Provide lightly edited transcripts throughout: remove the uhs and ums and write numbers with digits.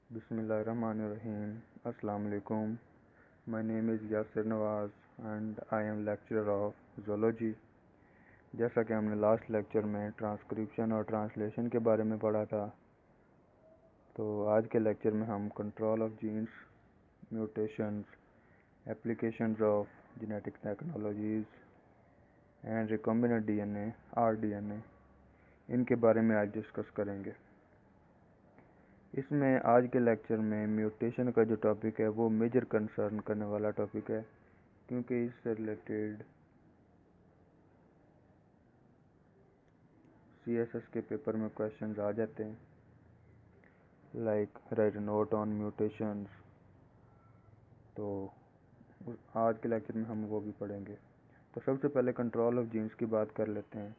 Bismillahirrahmanirrahim. Assalamu alaikum. My name is Yasir Nawaz and I am lecturer of zoology. जैसा कि हमने last lecture में transcription और translation के बारे में पढ़ा था, तो आज के लेक्चर में हम control of genes, mutations, applications of genetic technologies and recombinant DNA rDNA इनके बारे में आज डिस्कस करेंगे। इसमें आज के लेक्चर में म्यूटेशन का जो टॉपिक है वो मेजर कंसर्न करने वाला टॉपिक है, क्योंकि इससे रिलेटेड सीएसएस के पेपर में क्वेश्चंस आ जाते हैं, like right note on mutations. तो आज के लेक्चर में हम वो भी पढ़ेंगे। तो सबसे पहले कंट्रोल ऑफ जीन्स की बात कर लेते हैं।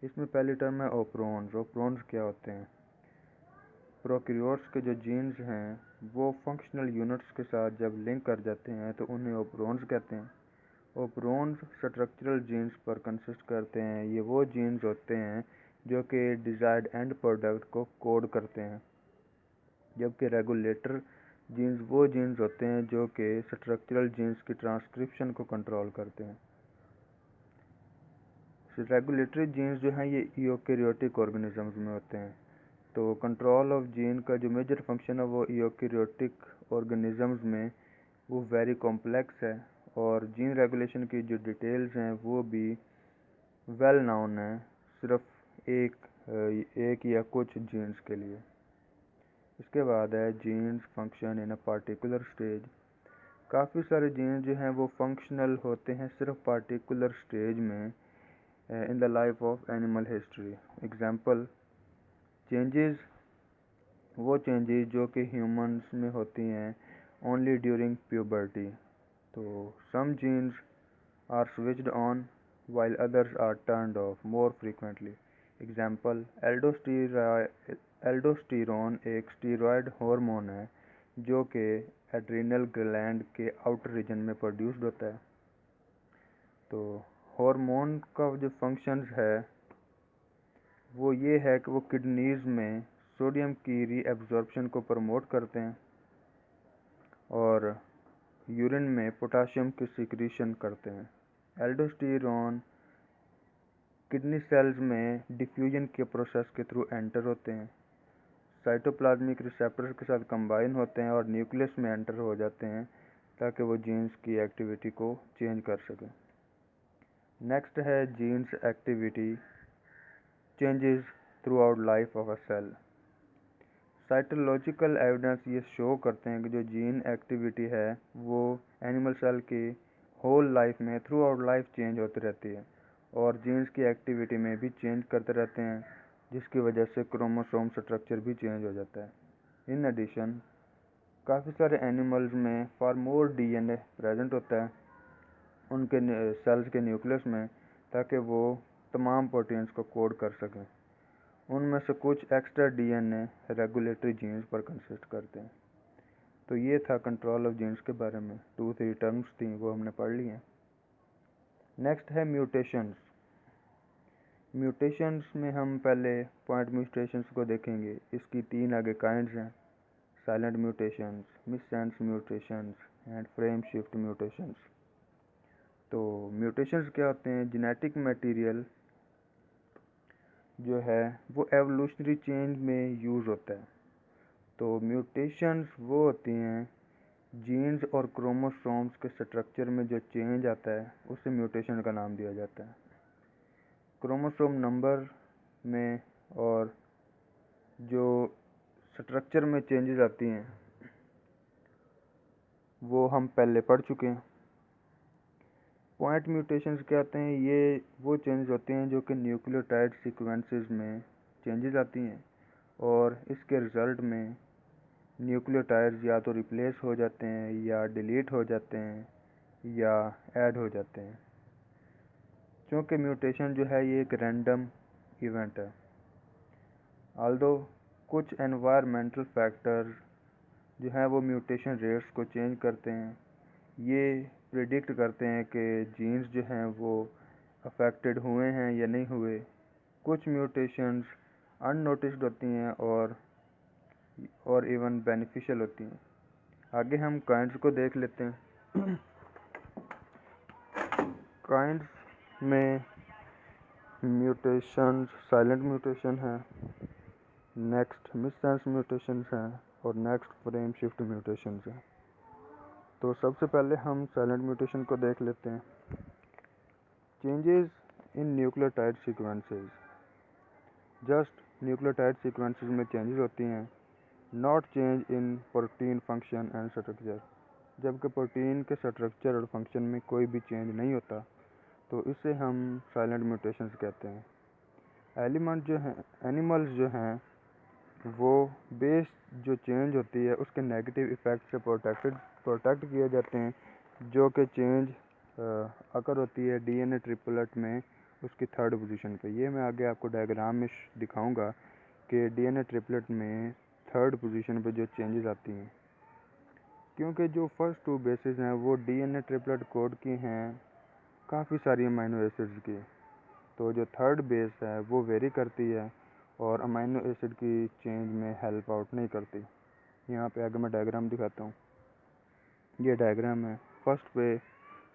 इसमें पहली टर्म है ओप्रोन्स। ओप्रोन्स क्या होते हैं? प्रोकैरियोट्स के जो जीन्स हैं वो फंक्शनल यूनिट्स के साथ जब लिंक कर जाते हैं तो उन्हें ओप्रोन्स कहते हैं। ओप्रोन्स स्ट्रक्चरल जीन्स पर कंसिस्ट करते हैं। ये वो जीन्स होते हैं जो कि डिजायर्ड एंड प्रोडक्ट को कोड करते हैं, जबकि रेगुलेटर जीन्स वो जीन्स होते हैं जो कि स्ट्रक्चरल जीन्स की ट्रांसक्रिप्शन को कंट्रोल करते हैं। रेगुलेटरी जीन्स जो हैं ये यूकेरियोटिक ऑर्गेनिजम्स में होते हैं। तो कंट्रोल ऑफ जीन का जो मेजर फंक्शन है वो यूकेरियोटिक ऑर्गेनिजम्स में वो वेरी कॉम्प्लेक्स है, और जीन रेगुलेशन की जो डिटेल्स हैं वो भी वेल नाउन है, सिर्फ एक या कुछ जीन्स के लिए। इसके बाद है genes function in a particular stage. काफ़ी सारे जीन्स जो हैं वो फंक्शनल होते हैं सिर्फ पार्टिकुलर स्टेज में in the life of animal history. Example, changes वो चेंजेस जो कि ह्यूमंस में होती हैं ओनली ड्यूरिंग प्यूबर्टी। तो some genes are switched on while others are turned off more frequently. Example, aldosterone एक स्टीरॉयड हार्मोन है जो कि एड्रिनल ग्लैंड के आउटर रीजन में प्रोड्यूस्ड होता है। तो हार्मोन का जो फंक्शंस है वो ये है कि वो किडनीज में सोडियम की रीएब्जॉर्प्शन को प्रमोट करते हैं और यूरिन में पोटाशियम की सिक्रीशन करते हैं। एल्डोस्टेरोन किडनी सेल्स में डिफ्यूजन के प्रोसेस के थ्रू एंटर होते हैं, साइटोप्लाज्मिक रिसेप्टर्स के साथ कंबाइन होते हैं और न्यूक्लियस में एंटर हो जाते हैं ताकि वो जीन्स की एक्टिविटी को चेंज कर सकें। नेक्स्ट है genes activity changes throughout life of a cell. Cytological evidence ये शो करते हैं कि जो जीन एक्टिविटी है वो एनिमल सेल की होल लाइफ में थ्रू आउट लाइफ चेंज होती रहती है, और जीन्स की एक्टिविटी में भी चेंज करते रहते हैं, जिसकी वजह से क्रोमोसोम स्ट्रक्चर भी चेंज हो जाता है। इन एडिशन काफ़ी सारे एनिमल्स में फॉर मोर डीएनए प्रेजेंट होता है उनके सेल्स के न्यूक्लियस में, ताकि वो तमाम प्रोटीन्स को कोड कर सकें। उनमें से कुछ एक्स्ट्रा डीएनए रेगुलेटरी जीन्स पर कंसिस्ट करते हैं। तो ये था कंट्रोल ऑफ जीन्स के बारे में। 2-3 टर्म्स थी वो हमने पढ़ ली हैं। नेक्स्ट है म्यूटेशंस। म्यूटेशंस में हम पहले पॉइंट म्यूटेशंस को देखेंगे। इसकी 3 आगे काइंड्स हैं: silent mutations, missense mutations and frame shift mutations. तो म्यूटेशंस क्या होते हैं? जेनेटिक मटेरियल जो है वो एवोल्यूशनरी चेंज में यूज़ होता है। तो म्यूटेशंस वो होती हैं जीन्स और क्रोमोसोम्स के स्ट्रक्चर में जो चेंज आता है उसे म्यूटेशन का नाम दिया जाता है। क्रोमोसोम नंबर में और जो स्ट्रक्चर में चेंजेस आती हैं वो हम पहले पढ़ चुके हैं। पॉइंट म्यूटेशंस क्या होते हैं? ये वो चेंजेस होते हैं जो कि न्यूक्लियोटाइड सीक्वेंसेस में चेंजेस आती हैं, और इसके रिजल्ट में न्यूक्लियोटाइड्स या तो रिप्लेस हो जाते हैं या डिलीट हो जाते हैं या ऐड हो जाते हैं। क्योंकि म्यूटेशन जो है ये एक रैंडम इवेंट है, ऑल्दो कुछ एनवायरमेंटल फैक्टर्स जो हैं वो म्यूटेशन रेट्स को चेंज करते हैं। ये प्रिडिक्ट करते हैं कि जीन्स जो हैं वो अफेक्टेड हुए हैं या नहीं हुए। कुछ म्यूटेशंस अननोटिस्ड होती हैं और और इवन बेनिफिशियल होती हैं। आगे हम काइंड्स को देख लेते हैं। काइंड्स में म्यूटेशन, साइलेंट म्यूटेशन है, नेक्स्ट मिससेंस म्यूटेशन है और नेक्स्ट फ्रेम शिफ्ट म्यूटेशन है। तो सबसे पहले हम साइलेंट म्यूटेशन को देख लेते हैं। Changes in nucleotide sequences, just nucleotide sequences में चेंजेस होती हैं, not change in protein function and structure. जबकि प्रोटीन के स्ट्रक्चर और फंक्शन में कोई भी चेंज नहीं होता, तो इसे हम साइलेंट म्यूटेशंस कहते हैं। एनिमल्स जो हैं वो बेस जो चेंज होती है उसके नेगेटिव इफ़ेक्ट से प्रोटेक्ट किए जाते हैं, जो कि चेंज अकर होती है डीएनए ट्रिपलेट में उसकी थर्ड पोजीशन पे। ये मैं आगे आपको डायग्राम में दिखाऊंगा कि डीएनए ट्रिपलेट में थर्ड पोजीशन पे जो चेंजेस आती हैं, क्योंकि जो फर्स्ट टू बेसिस हैं वो डीएनए ट्रिपलेट कोड की हैं काफ़ी सारी अमाइनो एसिड्स की, तो जो थर्ड बेस है वो वेरी करती है और अमाइनो एसिड की चेंज में हेल्प आउट नहीं करती। यहाँ पे आगे मैं डायग्राम दिखाता हूँ। ये डायग्राम है। फर्स्ट पे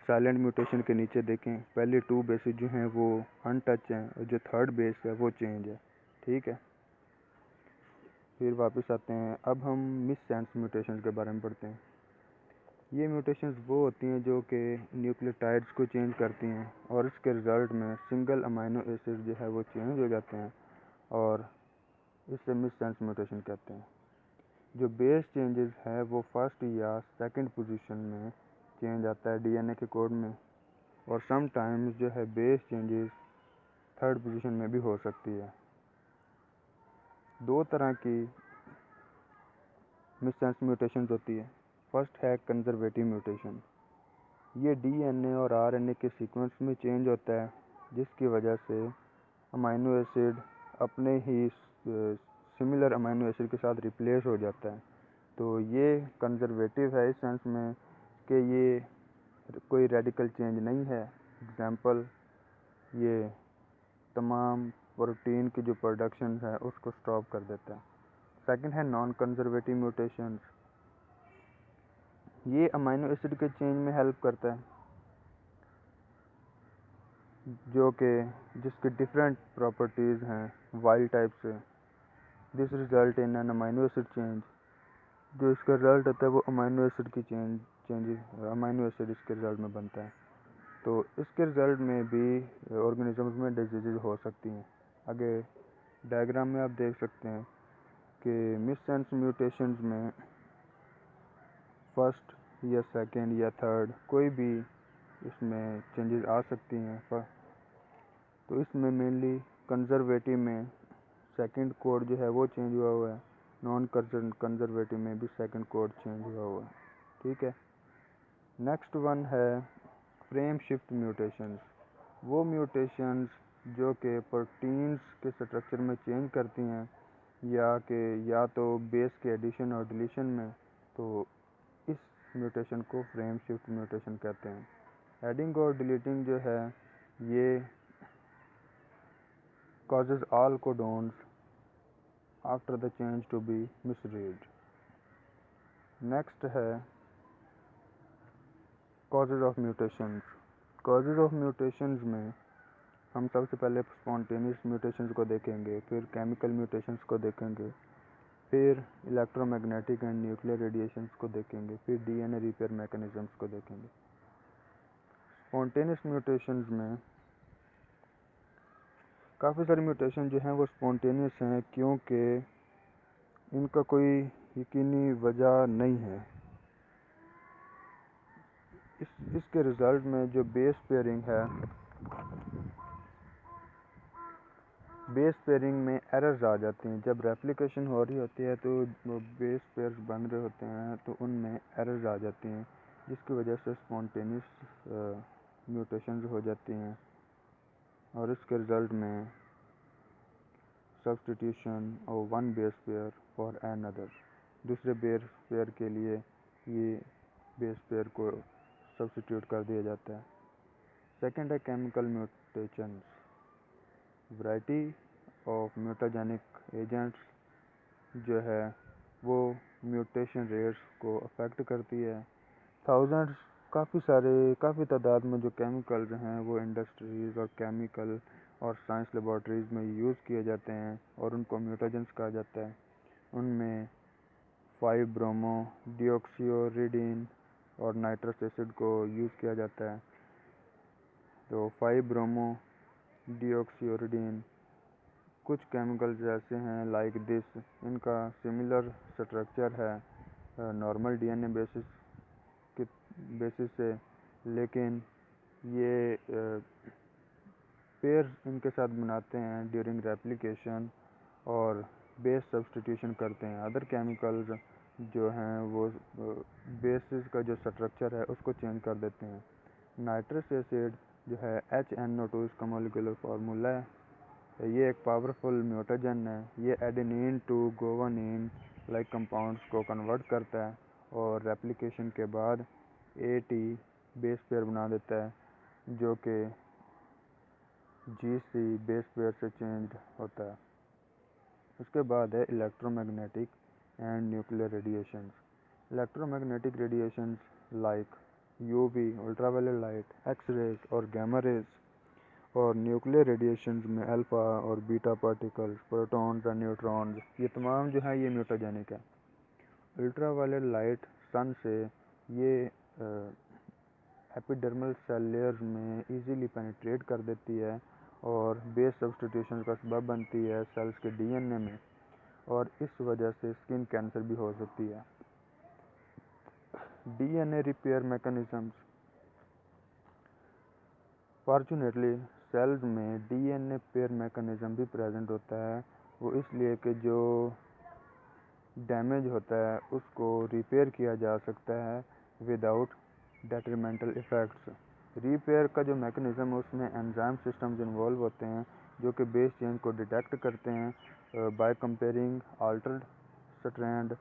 साइलेंट म्यूटेशन के नीचे देखें, पहले टू बेसिस जो हैं वो अनटच हैं और जो थर्ड बेस है वो चेंज है, ठीक है। फिर वापस आते हैं, अब हम मिससेंस म्यूटेशन के बारे में पढ़ते हैं। ये म्यूटेशंस वो होती हैं जो कि न्यूक्लियोटाइड्स को चेंज करती हैं और इसके रिज़ल्ट में सिंगल अमाइनो एसिड जो है वो चेंज हो जाते हैं और इसे मिससेंस म्यूटेशन कहते हैं। जो बेस चेंजेस है वो फर्स्ट या सेकंड पोजीशन में चेंज आता है डीएनए के कोड में, और समटाइम्स जो है बेस चेंजेस थर्ड पोजीशन में भी हो सकती है। दो तरह की मिससेंस म्यूटेशंस होती है। फर्स्ट है कंजर्वेटिव म्यूटेशन। ये डीएनए और आरएनए के सीक्वेंस में चेंज होता है, जिसकी वजह से अमाइनो एसिड अपने ही सिमिलर अमाइनो एसिड के साथ रिप्लेस हो जाता है। तो ये कंजर्वेटिव है इस सेंस में कि ये कोई रेडिकल चेंज नहीं है। एग्जांपल, ये तमाम प्रोटीन की जो प्रोडक्शन है उसको स्टॉप कर देता है। सेकंड है नॉन कंजर्वेटिव म्यूटेशंस। ये अमाइनो एसिड के चेंज में हेल्प करता है, जो कि जिसके डिफरेंट प्रॉपर्टीज़ हैं वाइल्ड टाइप से। This result in an amino acid change. जो इसका रिजल्ट होता है वो अमाइनो एसिड की चेंजेस अमाइनो एसिड इसके रिजल्ट में बनता है। तो इसके रिजल्ट में भी ऑर्गेनिजम्स में डिजीज़ हो सकती हैं। आगे डायग्राम में आप देख सकते हैं कि मिससेंस म्यूटेशंस में फर्स्ट या सेकंड या थर्ड कोई भी इसमें चेंजेस आ सकती हैं। तो इसमें मेनली कंजर्वेटिव में सेकंड कोड जो है वो चेंज हुआ है, नॉन कंजर्वेटिव में भी सेकंड कोड चेंज हुआ है, ठीक है। नेक्स्ट वन है फ्रेम शिफ्ट म्यूटेशंस। वो म्यूटेशंस जो कि प्रोटीन्स के स्ट्रक्चर में चेंज करती हैं या तो बेस के एडिशन और डिलीशन में, तो इस म्यूटेशन को फ्रेम शिफ्ट म्यूटेशन कहते हैं। एडिंग और डिलीटिंग जो है ये causes all codons after the change to be misread. Next है causes of mutations. Causes of mutations में हम सबसे पहले स्पॉन्टेनियस म्यूटेशंस को देखेंगे, फिर केमिकल म्यूटेशंस को देखेंगे, फिर इलेक्ट्रोमैग्नेटिक एंड न्यूक्लियर रेडिएशंस को देखेंगे, फिर डीएनए रिपेयर मैकेनिज्म्स को देखेंगे। स्पॉन्टेनियस म्यूटेशंस में काफ़ी सारे म्यूटेशन जो हैं वो स्पॉन्टेनियस हैं, क्योंकि इनका कोई यकीनी वजह नहीं है। इसके रिज़ल्ट में जो बेस पेयरिंग में एरर्स आ जाती हैं। जब रेप्लिकेशन हो रही होती है तो बेस पेयर्स बन रहे होते हैं तो उनमें एरर्स आ जाती हैं, जिसकी वजह से स्पॉन्टेनियस म्यूटेशंस हो जाती हैं और इसके रिज़ल्ट में substitution of one base pair for another. दूसरे बेस पेयर के लिए ये बेस पेयर को सब्स्टिट्यूट कर दिया जाता है। सेकंड है chemical mutations. Variety of mutagenic agents जो है वो म्यूटेशन रेट्स को अफेक्ट करती है। काफ़ी तादाद में जो केमिकल्स हैं वो इंडस्ट्रीज़ और केमिकल और साइंस लेबॉर्ट्रीज़ में यूज़ किए जाते हैं और उनको म्यूटेजेंस कहा जाता है। उनमें 5-ब्रोमो डिऑक्सियोरिडीन और नाइट्रस एसिड को यूज़ किया जाता है। तो 5-ब्रोमो डिऑक्सियोरिडीन कुछ केमिकल्स ऐसे हैं लाइक दिस, इनका सिमिलर स्ट्रक्चर है नॉर्मल डीएनए बेसिस से, लेकिन ये पेयर इनके साथ बनाते हैं ड्यूरिंग रेप्लिकेशन और बेस सब्सटीट्यूशन करते हैं। अदर केमिकल्स जो हैं वो बेसिस का जो स्ट्रक्चर है उसको चेंज कर देते हैं। नाइट्रस एसिड जो है HNO2 इसका मॉलिक्यूलर फार्मूला है। ये एक पावरफुल म्यूटेजन है। ये adenine to guanine like compounds को कन्वर्ट करता है और रेप्लिकेशन के बाद AT बेस पेयर बना देता है जो कि GC बेस पेयर से चेंज होता है। उसके बाद है electromagnetic and nuclear radiations. Electromagnetic radiations like UV ultraviolet light, X-rays और गामा रेज, और न्यूक्लियर रेडिएशंस में अल्फ़ा और बीटा पार्टिकल्स, प्रोटॉन्स और न्यूट्रॉन्स, ये तमाम जो है ये म्यूटाजेनिक है। अल्ट्रावायलेट लाइट सन से ये एपिडर्मल सेल लेयर्स में इजीली पेनिट्रेट कर देती है और बेस सब्स्टिट्यूशन का सबब बनती है सेल्स के DNA में, और इस वजह से स्किन कैंसर भी हो सकती है। DNA repair mechanisms. Fortunately cells में DNA पेयर मैकेनिज्म भी प्रेजेंट होता है। वो इसलिए कि जो डैमेज होता है उसको रिपेयर किया जा सकता है विदाउट डेट्रीमेंटल इफ़ेक्ट्स। रिपेयर का जो मैकेनिज्म है उसमें एंजाइम सिस्टम्स इन्वॉल्व होते हैं जो कि बेस चेंज को डिटेक्ट करते हैं by comparing altered strand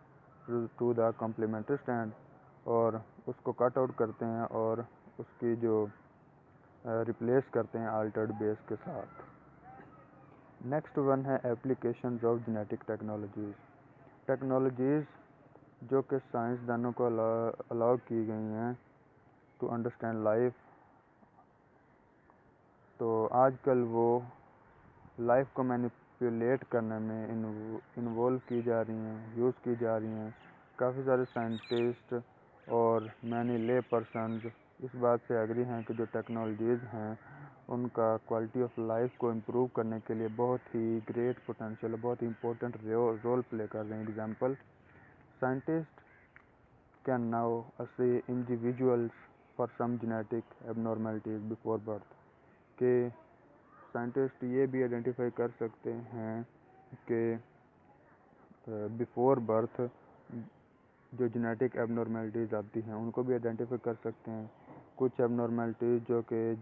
to the complementary strand, और उसको कट आउट करते हैं और उसकी जो रिप्लेस करते हैं अल्टर्ड बेस के साथ। नेक्स्ट वन है एप्लीकेशंस ऑफ जेनेटिक टेक्नोलॉजीज़ जो कि साइंसदानों को अलाउ की गई हैं टू अंडरस्टैंड लाइफ। तो आजकल वो लाइफ को मैनिपुलेट करने में इन्वॉल्व की जा रही हैं, यूज़ की जा रही हैं। काफ़ी सारे साइंटिस्ट और मैनी ले पर्सन्स इस बात से एग्री हैं कि जो टेक्नोलॉजीज़ हैं उनका क्वालिटी ऑफ लाइफ को इम्प्रूव करने के लिए बहुत ही ग्रेट पोटेंशियल, बहुत ही इम्पोर्टेंट रोल प्ले कर रहे हैं। Example, scientist can now assay individuals for some genetic abnormalities before birth, के साइंटिस्ट ये भी आइडेंटिफाई कर सकते हैं कि बिफोर बर्थ जो जेनेटिक एबनॉर्मेलिटीज़ आती हैं उनको भी आइडेंटिफाई कर सकते हैं। कुछ एबनॉर्मेलिटीज़ जो कि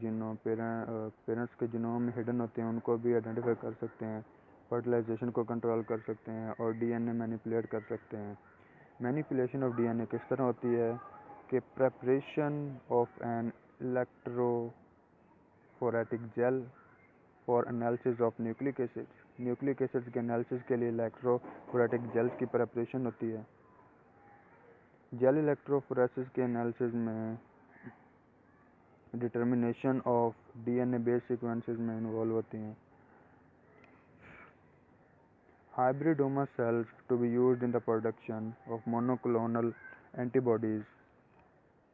पेरेंट्स के जीनोम में हिडन होते हैं उनको भी आइडेंटिफाई कर सकते हैं। फर्टिलाइजेशन को कंट्रोल कर सकते हैं और DNA मैनिपुलेट कर सकते हैं। मैनिपुलेशन ऑफ DNA किस तरह होती है कि preparation of an electrophoretic gel for analysis of nucleic acids के एनालिसिस के लिए इलेक्ट्रोफोरेटिक जेल्स की प्रेपरेशन होती है। जेल इलेक्ट्रोफोरेसिस के एनालिसिस में determination of DNA base sequences में इन्वॉल्व होती हैं। Hybridoma cells to be used in the production of monoclonal antibodies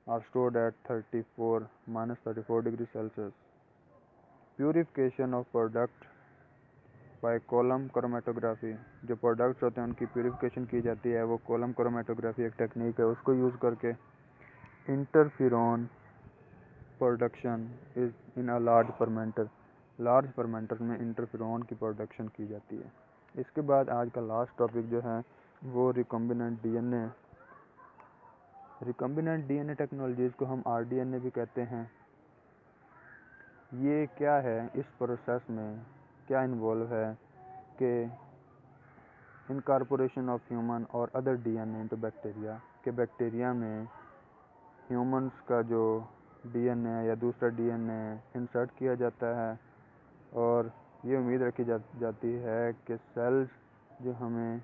are stored at 34 degrees Celsius. Purification of product by column chromatography, जो products होते हैं उनकी purification की जाती है, वो कॉलम क्रोमेटोग्राफी एक टेक्निक है, उसको यूज़ करके interferon production is in a large fermenter में इंटरफेरॉन की प्रोडक्शन की जाती है। इसके बाद आज का लास्ट टॉपिक जो है वो recombinant DNA। Recombinant DNA technologies को हम RDNA भी कहते हैं। ये क्या है, इस प्रोसेस में क्या इन्वॉल्व है कि इनकॉर्पोरेशन ऑफ ह्यूमन और अदर DNA इनटू बैक्टीरिया, के बैक्टीरिया में ह्यूमंस का जो DNA या दूसरा DNA इंसर्ट किया जाता है, और ये उम्मीद रखी जाती है कि सेल्स जो हमें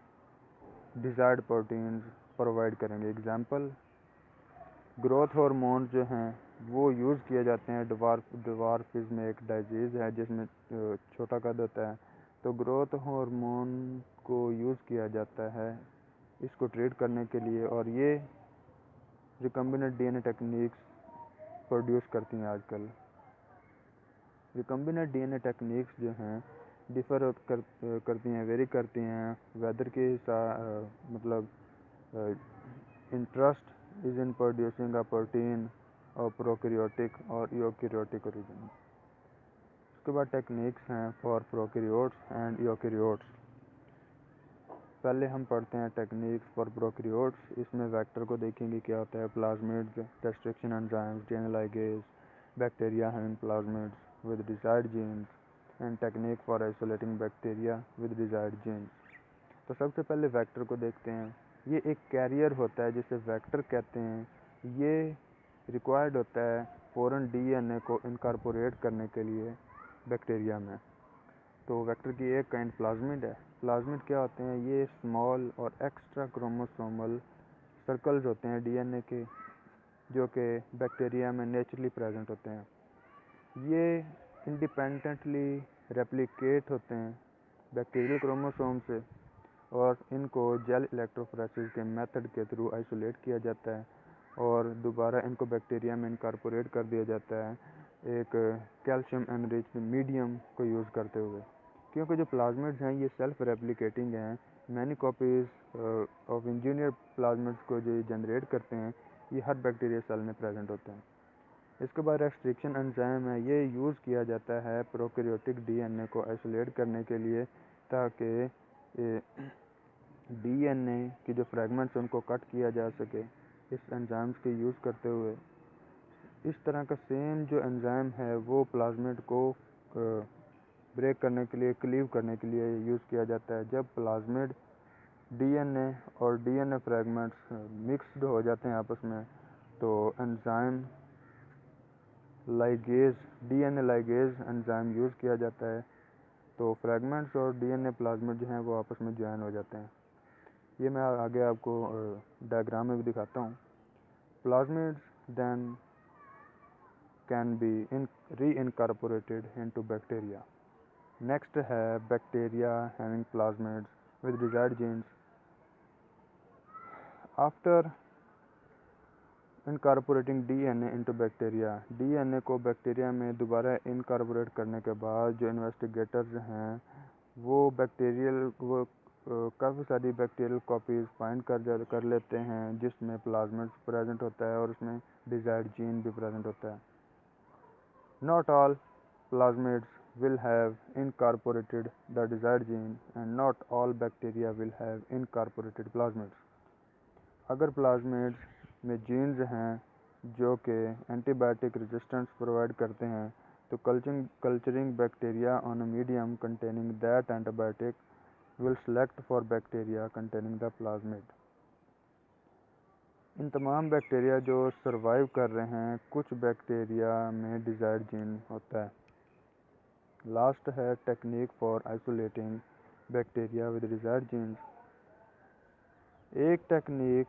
डिज़ायर्ड प्रोटीन्स प्रोवाइड करेंगे। एग्जांपल, ग्रोथ हार्मोन जो हैं वो यूज़ किए जाते हैं। ड्वार्फिज्म एक डिजीज़ है जिसमें छोटा कद होता है, तो ग्रोथ हार्मोन को यूज़ किया जाता है इसको ट्रीट करने के लिए, और ये रिकम्बिनेंट डीएनए टेक्निक्स प्रोड्यूस करती हैं आजकल। रिकम्बिनेंट डीएनए टेक्निक्स जो हैं डिफ़र करती हैं, वेरी करती हैं वेदर के मतलब interest is in producing a protein और प्रोकैरियोटिक और यूकैरियोटिक ओरिजिन। उसके बाद टेक्निक्स हैं फॉर प्रोकैरियोट्स एंड यूकैरियोट्स। पहले हम पढ़ते हैं टेक्निक्स फॉर प्रोकैरियोट्स। इसमें वेक्टर को देखेंगे क्या होता है, plasmids, transcription enzymes, DNA ligase, bacteria having plasmids with desired genes, and technique for isolating bacteria with desired genes. तो सबसे पहले वेक्टर को देखते हैं। ये एक कैरियर होता है जिसे वेक्टर कहते हैं। ये रिक्वायर्ड होता है फॉरेन डीएनए को इनकॉर्पोरेट करने के लिए बैक्टीरिया में। तो वेक्टर की एक काइंड प्लाज्मिड है। प्लाज्मिड क्या होते हैं, ये स्मॉल और एक्स्ट्रा क्रोमोसोमल सर्कल्स होते हैं डीएनए के, जो कि बैक्टीरिया में नेचुरली प्रेजेंट होते हैं। ये इंडिपेंडेंटली रेप्लिकेट होते हैं बैक्टीरियल क्रोमोसोम से, और इनको जेल इलेक्ट्रोफोरेसिस के मेथड के थ्रू आइसोलेट किया जाता है और दोबारा इनको बैक्टीरिया में इनकॉर्पोरेट कर दिया जाता है एक कैल्शियम एनरिच्ड मीडियम को यूज़ करते हुए। क्योंकि जो प्लाज्मिड्स हैं ये सेल्फ रेप्लिकेटिंग हैं, many copies of engineer plasmids को जो जनरेट करते हैं ये हर बैक्टीरिया सेल में प्रेजेंट होते हैं। इसके बाद रेस्ट्रिक्शन एंजाइम है, ये यूज़ किया जाता है प्रोकैरियोटिक डीएनए को आइसोलेट करने के लिए, ताकि डीएनए की जो फ्रैगमेंट्स उनको कट किया जा सके इस एंजाइम्स के यूज़ करते हुए। इस तरह का सेम जो एंजाइम है वो प्लाज्मिड को ब्रेक करने के लिए, क्लीव करने के लिए यूज़ किया जाता है। जब प्लाज्मिड डीएनए और डीएनए फ्रैगमेंट्स मिक्स्ड हो जाते हैं आपस में, तो enzyme ligase, DNA ligase enzyme use किया जाता है, तो फ्रैगमेंट्स और डीएनए प्लाज्मिड जो हैं वो आपस में ज्वाइन हो जाते हैं। ये मैं आगे आपको डायग्राम में भी दिखाता हूँ। Plasmids then can be reincorporated into bacteria. Next है bacteria having plasmids with desired genes. After incorporating DNA into bacteria, DNA को बैक्टीरिया में दोबारा इनकॉर्पोरेट करने के बाद जो इन्वेस्टिगेटर्स हैं वो काफ़ी सारी बैक्टीरियल कॉपीज़ फाइंड कर लेते हैं जिसमें प्लाज्मिड्स प्रेजेंट होता है और उसमें डिजायर्ड जीन भी प्रेजेंट होता है। Not all plasmids will have incorporated the desired gene and not all bacteria will have incorporated plasmids. अगर प्लाज्मिड्स में जीन्स हैं जो कि एंटीबायोटिक रेजिस्टेंस प्रोवाइड करते हैं, तो culturing bacteria on a medium containing that antibiotic will select for bacteria containing the plasmid. इन तमाम बैक्टीरिया जो सर्वाइव कर रहे हैं, कुछ बैक्टीरिया में डिजायर्ड जीन होता है। लास्ट है technique for isolating bacteria with desired genes. एक टेक्निक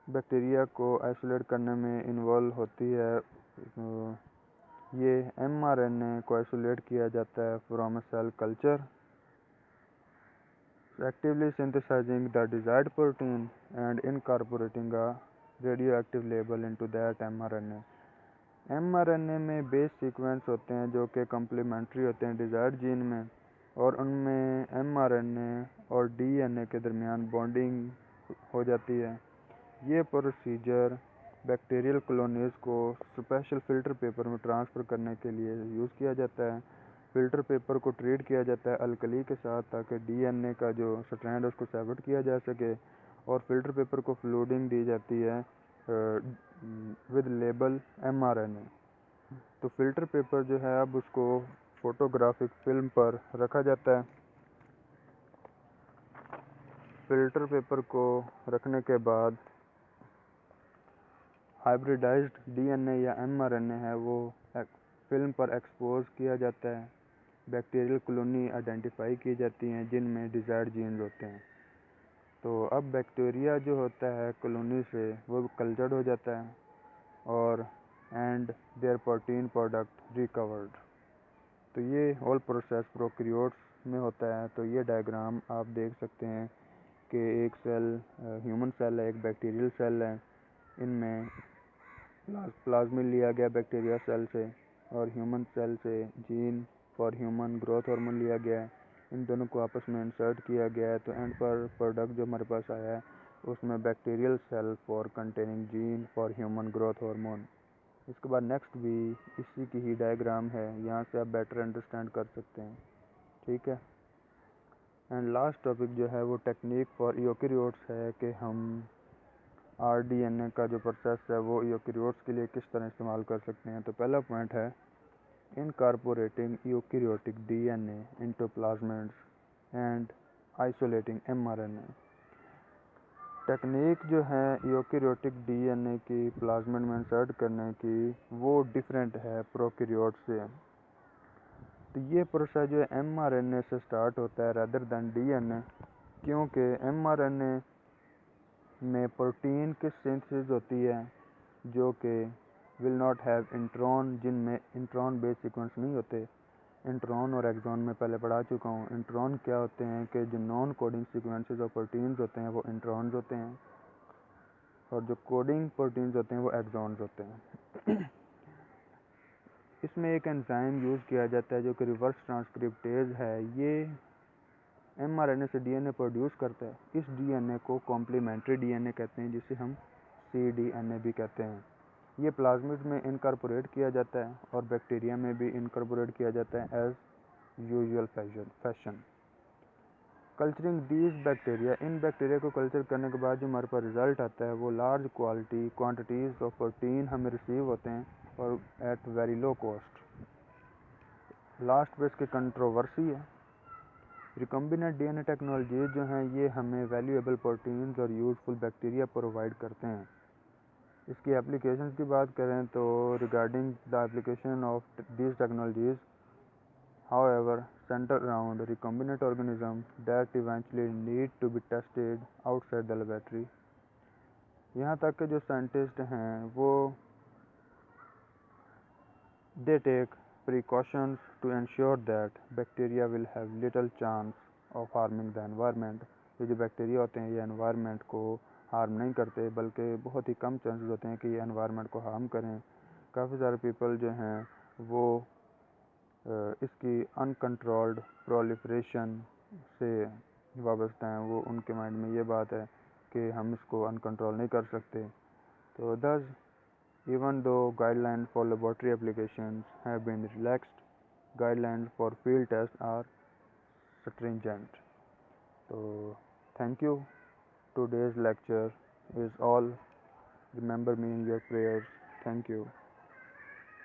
बैक्टीरिया को आइसोलेट करने में इन्वॉल्व होती है, ये mRNA को आइसोलेट किया जाता है from a cell culture, actively synthesizing the desired protein and incorporating a radioactive label into that mRNA। mRNA में बेस सीक्वेंस होते हैं जो कि कम्प्लीमेंट्री होते हैं डिजायर्ड जीन में, और उनमें mRNA और डीएनए के दरमियान बॉन्डिंग हो जाती है। ये प्रोसीजर बैक्टीरियल कॉलोनीज़ को स्पेशल फ़िल्टर पेपर में ट्रांसफ़र करने के लिए यूज़ किया जाता है। फ़िल्टर पेपर को ट्रीट किया जाता है अल्कली के साथ ताकि डीएनए का जो स्ट्रैंड है उसको सेपरेट किया जा सके, और फ़िल्टर पेपर को फ्लूडिंग दी जाती है विद लेबल mRNA। तो फ़िल्टर पेपर जो है अब उसको फोटोग्राफिक फिल्म पर रखा जाता है। फ़िल्टर पेपर को रखने के बाद हाइब्रिडाइज्ड डीएनए या mRNA है वो फिल्म पर एक्सपोज किया जाता है। बैक्टीरियल कॉलोनी आइडेंटिफाई की जाती हैं जिनमें डिजायर्ड जीन्स होते हैं। तो अब बैक्टीरिया जो होता है कॉलोनी से वो कल्चर्ड हो जाता है और and their protein product recovered. तो ये होल प्रोसेस प्रोकैरियोट्स में होता है। तो ये डायग्राम आप देख सकते हैं कि एक सेल ह्यूमन सेल है, एक बैक्टीरियल सेल है। इनमें प्लाज्मिड लिया गया बैक्टीरिया सेल से और ह्यूमन सेल से gene for human growth hormone लिया गया है। इन दोनों को आपस में इंसर्ट किया गया है। तो एंड पर प्रोडक्ट जो हमारे पास आया है उसमें bacterial cell for containing gene for human growth hormone. इसके बाद नेक्स्ट भी इसी की ही डायग्राम है, यहाँ से आप बेटर अंडरस्टैंड कर सकते हैं। ठीक है। एंड लास्ट टॉपिक जो है वो टेक्निक फॉर यूकेरियोट्स है कि हम आरडीएनए का जो प्रोसेस है वो यूकेरियोट्स के लिए किस तरह इस्तेमाल कर सकते हैं। तो पहला पॉइंट है incorporating eukaryotic DNA into plasmids and isolating mRNA. Technique जो है यूकेरियोटिक डीएनए की प्लाज्मिड में इंसर्ट करने की वो डिफरेंट है प्रोकैरियोट से। तो ये प्रोसेस जो है एमआरएनए से स्टार्ट होता है रादर दैन डीएनए, क्योंकि एमआरएनए में प्रोटीन की सिंथेसिस होती है जो कि विल नॉट हैव इंट्रॉन, जिनमें इंट्रॉन बेस सीक्वेंस नहीं होते। इंट्रॉन और एक्सॉन में पहले पढ़ा चुका हूँ। इंट्रॉन क्या होते हैं कि जो नॉन कोडिंग सीक्वेंसेस और प्रोटीन्स होते हैं वो इंट्रॉन्स होते हैं और जो कोडिंग प्रोटीन्स होते हैं वो एक्सॉन्स होते हैं। इसमें एक एंजाइम यूज़ किया जाता है जो कि रिवर्स ट्रांसक्रिप्टेज है। ये एमआरएनए से डीएनए प्रोड्यूस करता है। इस डीएनए को कॉम्प्लीमेंट्री डीएनए कहते हैं, जिसे हम सीडीएनए भी कहते हैं। ये प्लाज्मिड में इनकॉर्पोरेट किया जाता है और बैक्टीरिया में भी इनकॉर्पोरेट किया जाता है as usual fashion. Culturing these bacteria, इन बैक्टीरिया को कल्चर करने के बाद जो हमारे पास रिजल्ट आता है वो लार्ज क्वांटिटीज़ ऑफ प्रोटीन हमें रिसीव होते हैं और at very low cost. Last पे इसकी कंट्रोवर्सी है। रिकम्बिनेंट डीएनए टेक्नोलॉजी जो हैं ये हमें वैल्यूएबल प्रोटीन्स और यूजफुल बैक्टीरिया प्रोवाइड करते हैं। इसकी एप्लीकेशंस की बात करें तो regarding the application of these technologies however center around recombinant organisms that eventually need to be tested outside the laboratory। यहाँ तक कि जो साइंटिस्ट हैं वो they take precautions to ensure that bacteria will have little chance of harming the environment। ये जो bacteria होते हैं ये एनवायरनमेंट को हार्म नहीं करते, बल्कि बहुत ही कम चांसेस होते हैं कि ये एनवायरनमेंट को हार्म करें। काफ़ी सारे पीपल जो हैं वो इसकी अनकंट्रोल्ड प्रोलिफरेशन से वाबस्ता हैं। वो उनके माइंड में ये बात है कि हम इसको अनकंट्रोल नहीं कर सकते। तो दस even though guidelines for laboratory applications have been relaxed, guidelines for field tests are stringent। So thank you, today's lecture is all, remember me in your prayers। Thank you।